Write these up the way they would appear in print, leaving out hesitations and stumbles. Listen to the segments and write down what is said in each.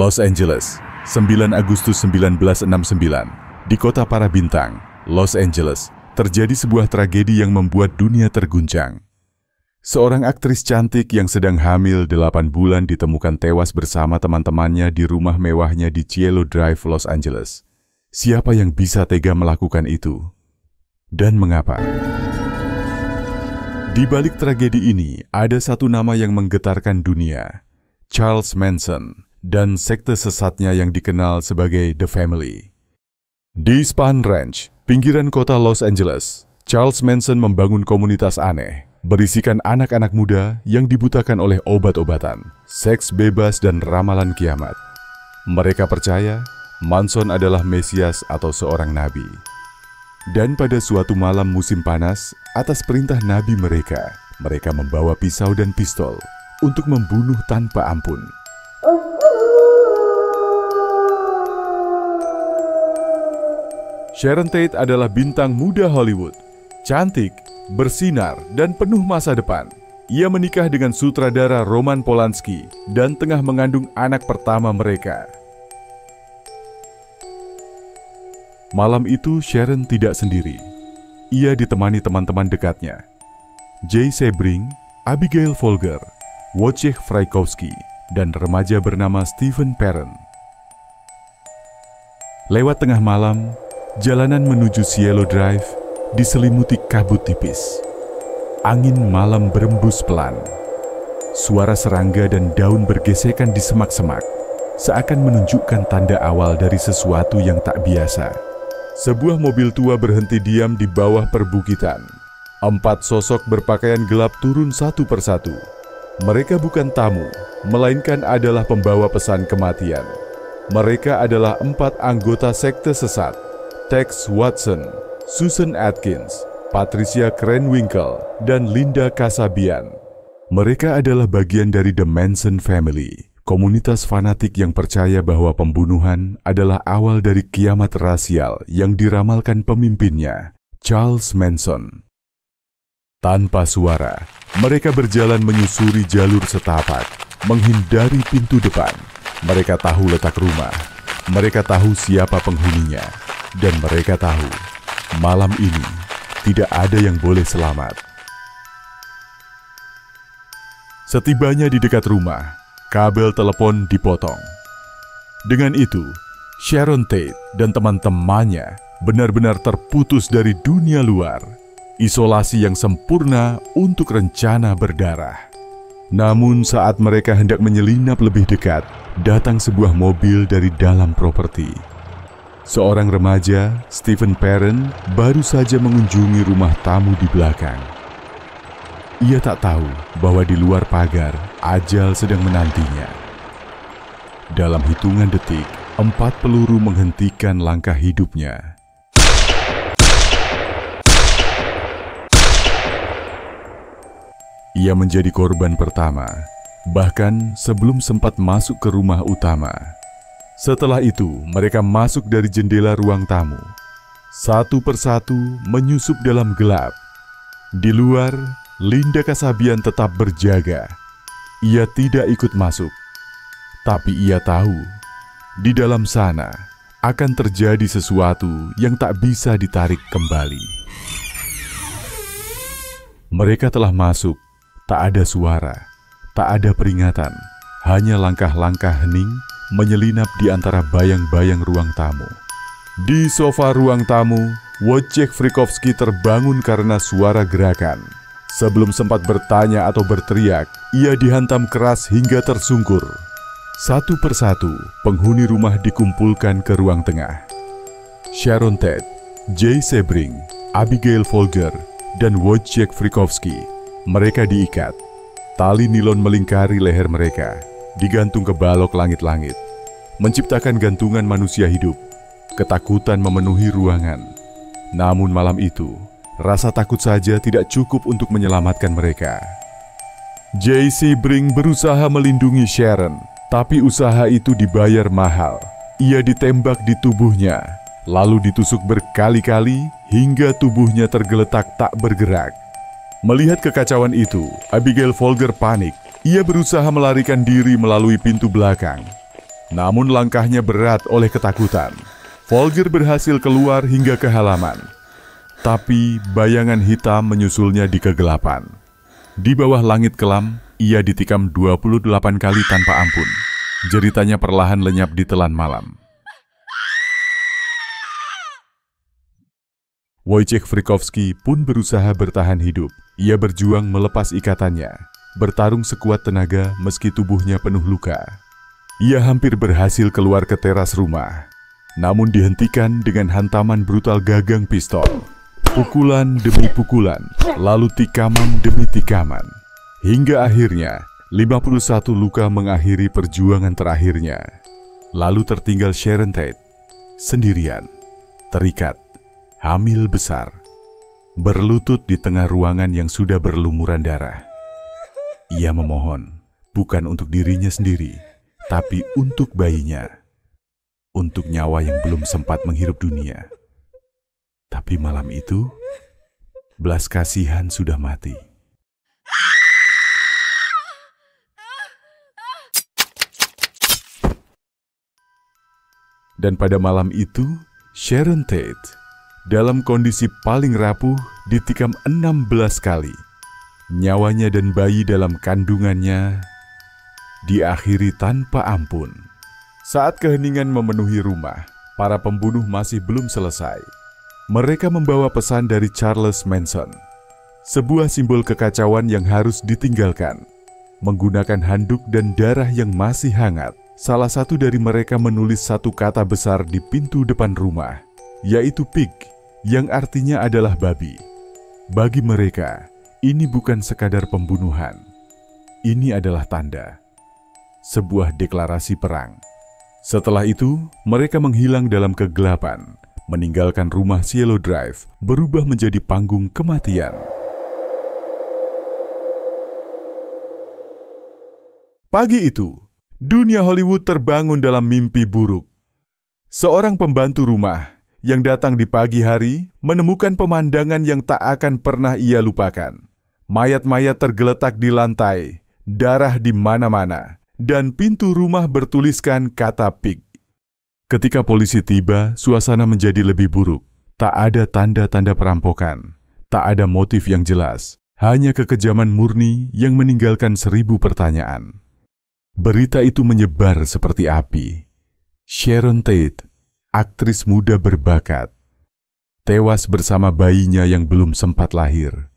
Los Angeles, 9 Agustus 1969. Di kota para bintang, Los Angeles, terjadi sebuah tragedi yang membuat dunia terguncang. Seorang aktris cantik yang sedang hamil 8 bulan ditemukan tewas bersama teman-temannya di rumah mewahnya di Cielo Drive, Los Angeles. Siapa yang bisa tega melakukan itu? Dan mengapa? Di balik tragedi ini, ada satu nama yang menggetarkan dunia. Charles Manson dan sekte sesatnya yang dikenal sebagai The Family. Di Spahn Ranch, pinggiran kota Los Angeles, Charles Manson membangun komunitas aneh, berisikan anak-anak muda yang dibutakan oleh obat-obatan, seks bebas dan ramalan kiamat. Mereka percaya Manson adalah Mesias atau seorang nabi. Dan pada suatu malam musim panas, atas perintah nabi mereka membawa pisau dan pistol untuk membunuh tanpa ampun. Sharon Tate adalah bintang muda Hollywood. Cantik, bersinar, dan penuh masa depan. Ia menikah dengan sutradara Roman Polanski dan tengah mengandung anak pertama mereka. Malam itu Sharon tidak sendiri. Ia ditemani teman-teman dekatnya, Jay Sebring, Abigail Folger, Wojciech Frykowski, dan remaja bernama Stephen Perrin. Lewat tengah malam, jalanan menuju Cielo Drive diselimuti kabut tipis. Angin malam berembus pelan. Suara serangga dan daun bergesekan di semak-semak, seakan menunjukkan tanda awal dari sesuatu yang tak biasa. Sebuah mobil tua berhenti diam di bawah perbukitan. 4 sosok berpakaian gelap turun satu persatu. Mereka bukan tamu, melainkan adalah pembawa pesan kematian. Mereka adalah 4 anggota sekte sesat: Tex Watson, Susan Atkins, Patricia Krenwinkel, dan Linda Kasabian. Mereka adalah bagian dari The Manson Family, komunitas fanatik yang percaya bahwa pembunuhan adalah awal dari kiamat rasial yang diramalkan pemimpinnya, Charles Manson. Tanpa suara, mereka berjalan menyusuri jalur setapak, menghindari pintu depan. Mereka tahu letak rumah, mereka tahu siapa penghuninya, dan mereka tahu malam ini tidak ada yang boleh selamat. Setibanya di dekat rumah, kabel telepon dipotong. Dengan itu, Sharon Tate dan teman-temannya benar-benar terputus dari dunia luar. Isolasi yang sempurna untuk rencana berdarah. Namun saat mereka hendak menyelinap lebih dekat, datang sebuah mobil dari dalam properti. Seorang remaja, Stephen Perrin, baru saja mengunjungi rumah tamu di belakang. Ia tak tahu bahwa di luar pagar, ajal sedang menantinya. Dalam hitungan detik, 4 peluru menghentikan langkah hidupnya. Ia menjadi korban pertama, bahkan sebelum sempat masuk ke rumah utama. Setelah itu, mereka masuk dari jendela ruang tamu. Satu persatu menyusup dalam gelap. Di luar, Linda Kasabian tetap berjaga. Ia tidak ikut masuk. Tapi ia tahu, di dalam sana akan terjadi sesuatu yang tak bisa ditarik kembali. Mereka telah masuk. Tak ada suara, tak ada peringatan, hanya langkah-langkah hening menyelinap di antara bayang-bayang ruang tamu. Di sofa ruang tamu, Wojciech Frykowski terbangun karena suara gerakan. Sebelum sempat bertanya atau berteriak, ia dihantam keras hingga tersungkur. Satu persatu, penghuni rumah dikumpulkan ke ruang tengah. Sharon Tate, Jay Sebring, Abigail Folger, dan Wojciech Frykowski. Mereka diikat. Tali nilon melingkari leher mereka, digantung ke balok langit-langit, menciptakan gantungan manusia hidup. Ketakutan memenuhi ruangan. Namun malam itu, rasa takut saja tidak cukup untuk menyelamatkan mereka. Jay Sebring berusaha melindungi Sharon, tapi usaha itu dibayar mahal. Ia ditembak di tubuhnya, lalu ditusuk berkali-kali hingga tubuhnya tergeletak tak bergerak. Melihat kekacauan itu, Abigail Folger panik. Ia berusaha melarikan diri melalui pintu belakang. Namun langkahnya berat oleh ketakutan. Folger berhasil keluar hingga ke halaman. Tapi bayangan hitam menyusulnya di kegelapan. Di bawah langit kelam, ia ditikam 28 kali tanpa ampun. Jeritanya perlahan lenyap di telan malam. Wojciech Frykowski pun berusaha bertahan hidup. Ia berjuang melepas ikatannya, bertarung sekuat tenaga meski tubuhnya penuh luka. Ia hampir berhasil keluar ke teras rumah, namun dihentikan dengan hantaman brutal gagang pistol. Pukulan demi pukulan, lalu tikaman demi tikaman. Hingga akhirnya, 51 luka mengakhiri perjuangan terakhirnya. Lalu tertinggal Sharon Tate, sendirian, terikat, hamil besar, berlutut di tengah ruangan yang sudah berlumuran darah. Ia memohon, bukan untuk dirinya sendiri, tapi untuk bayinya, untuk nyawa yang belum sempat menghirup dunia. Tapi malam itu, belas kasihan sudah mati. Dan pada malam itu, Sharon Tate, dalam kondisi paling rapuh, ditikam 16 kali. Nyawanya dan bayi dalam kandungannya diakhiri tanpa ampun. Saat keheningan memenuhi rumah, para pembunuh masih belum selesai. Mereka membawa pesan dari Charles Manson, sebuah simbol kekacauan yang harus ditinggalkan. Menggunakan handuk dan darah yang masih hangat, salah satu dari mereka menulis satu kata besar di pintu depan rumah, yaitu pig, yang artinya adalah babi. Bagi mereka, ini bukan sekadar pembunuhan. Ini adalah tanda, sebuah deklarasi perang. Setelah itu, mereka menghilang dalam kegelapan, meninggalkan rumah Cielo Drive berubah menjadi panggung kematian. Pagi itu, dunia Hollywood terbangun dalam mimpi buruk. Seorang pembantu rumah yang datang di pagi hari menemukan pemandangan yang tak akan pernah ia lupakan. Mayat-mayat tergeletak di lantai, darah di mana-mana, dan pintu rumah bertuliskan kata pig. Ketika polisi tiba, suasana menjadi lebih buruk. Tak ada tanda-tanda perampokan, tak ada motif yang jelas, hanya kekejaman murni yang meninggalkan 1000 pertanyaan. Berita itu menyebar seperti api. Sharon Tate, aktris muda berbakat, tewas bersama bayinya yang belum sempat lahir,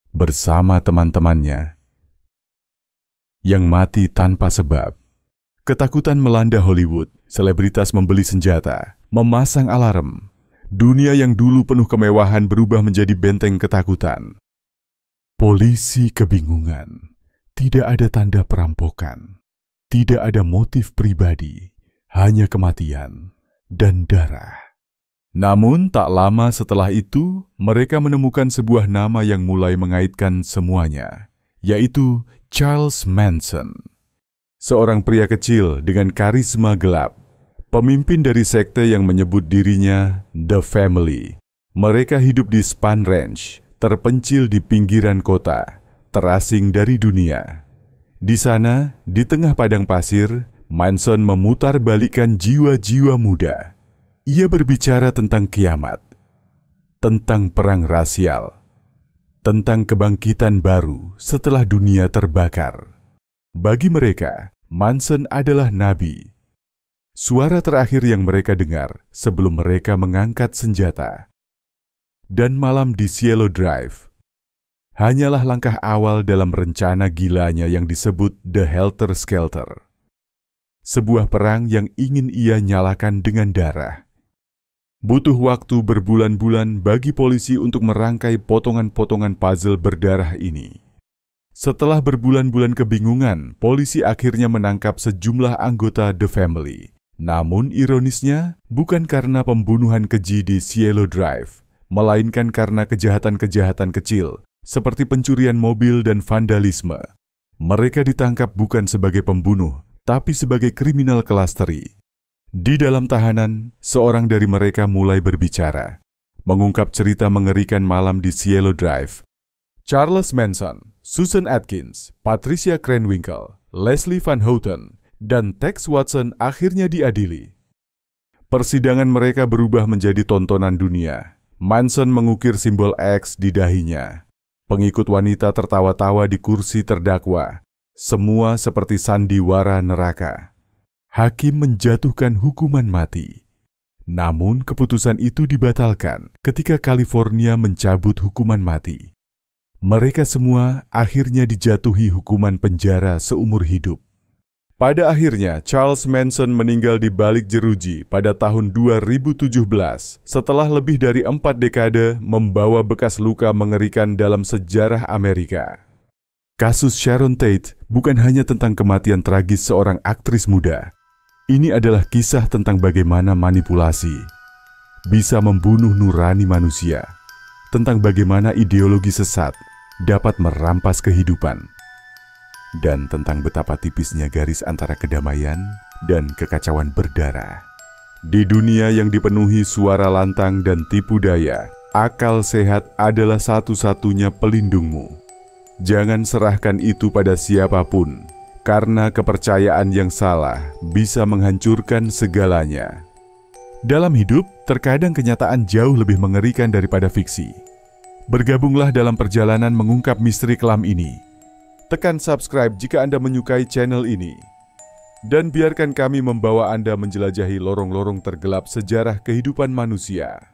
bersama teman-temannya yang mati tanpa sebab. Ketakutan melanda Hollywood, selebritas membeli senjata, memasang alarm. Dunia yang dulu penuh kemewahan berubah menjadi benteng ketakutan. Polisi kebingungan, tidak ada tanda perampokan, tidak ada motif pribadi, hanya kematian dan darah. Namun tak lama setelah itu, mereka menemukan sebuah nama yang mulai mengaitkan semuanya, yaitu Charles Manson. Seorang pria kecil dengan karisma gelap, pemimpin dari sekte yang menyebut dirinya The Family. Mereka hidup di Spahn Ranch, terpencil di pinggiran kota, terasing dari dunia. Di sana, di tengah padang pasir, Manson memutarbalikkan jiwa-jiwa muda. Ia berbicara tentang kiamat, tentang perang rasial, tentang kebangkitan baru setelah dunia terbakar. Bagi mereka, Manson adalah nabi. Suara terakhir yang mereka dengar sebelum mereka mengangkat senjata. Dan malam di Cielo Drive hanyalah langkah awal dalam rencana gilanya yang disebut The Helter Skelter. Sebuah perang yang ingin ia nyalakan dengan darah. Butuh waktu berbulan-bulan bagi polisi untuk merangkai potongan-potongan puzzle berdarah ini. Setelah berbulan-bulan kebingungan, polisi akhirnya menangkap sejumlah anggota The Family. Namun ironisnya, bukan karena pembunuhan keji di Cielo Drive, melainkan karena kejahatan-kejahatan kecil, seperti pencurian mobil dan vandalisme. Mereka ditangkap bukan sebagai pembunuh, tapi sebagai kriminal kelas teri. Di dalam tahanan, seorang dari mereka mulai berbicara, mengungkap cerita mengerikan malam di Cielo Drive. Charles Manson, Susan Atkins, Patricia Krenwinkel, Leslie Van Houten, dan Tex Watson akhirnya diadili. Persidangan mereka berubah menjadi tontonan dunia. Manson mengukir simbol X di dahinya. Pengikut wanita tertawa-tawa di kursi terdakwa. Semua seperti sandiwara neraka. Hakim menjatuhkan hukuman mati. Namun keputusan itu dibatalkan ketika California mencabut hukuman mati. Mereka semua akhirnya dijatuhi hukuman penjara seumur hidup. Pada akhirnya, Charles Manson meninggal di balik jeruji pada tahun 2017 setelah lebih dari 4 dekade membawa bekas luka mengerikan dalam sejarah Amerika. Kasus Sharon Tate bukan hanya tentang kematian tragis seorang aktris muda. Ini adalah kisah tentang bagaimana manipulasi bisa membunuh nurani manusia, tentang bagaimana ideologi sesat dapat merampas kehidupan, dan tentang betapa tipisnya garis antara kedamaian dan kekacauan berdarah. Di dunia yang dipenuhi suara lantang dan tipu daya, akal sehat adalah satu-satunya pelindungmu. Jangan serahkan itu pada siapapun, karena kepercayaan yang salah bisa menghancurkan segalanya. Dalam hidup, terkadang kenyataan jauh lebih mengerikan daripada fiksi. Bergabunglah dalam perjalanan mengungkap misteri kelam ini. Tekan subscribe jika Anda menyukai channel ini. Dan biarkan kami membawa Anda menjelajahi lorong-lorong tergelap sejarah kehidupan manusia.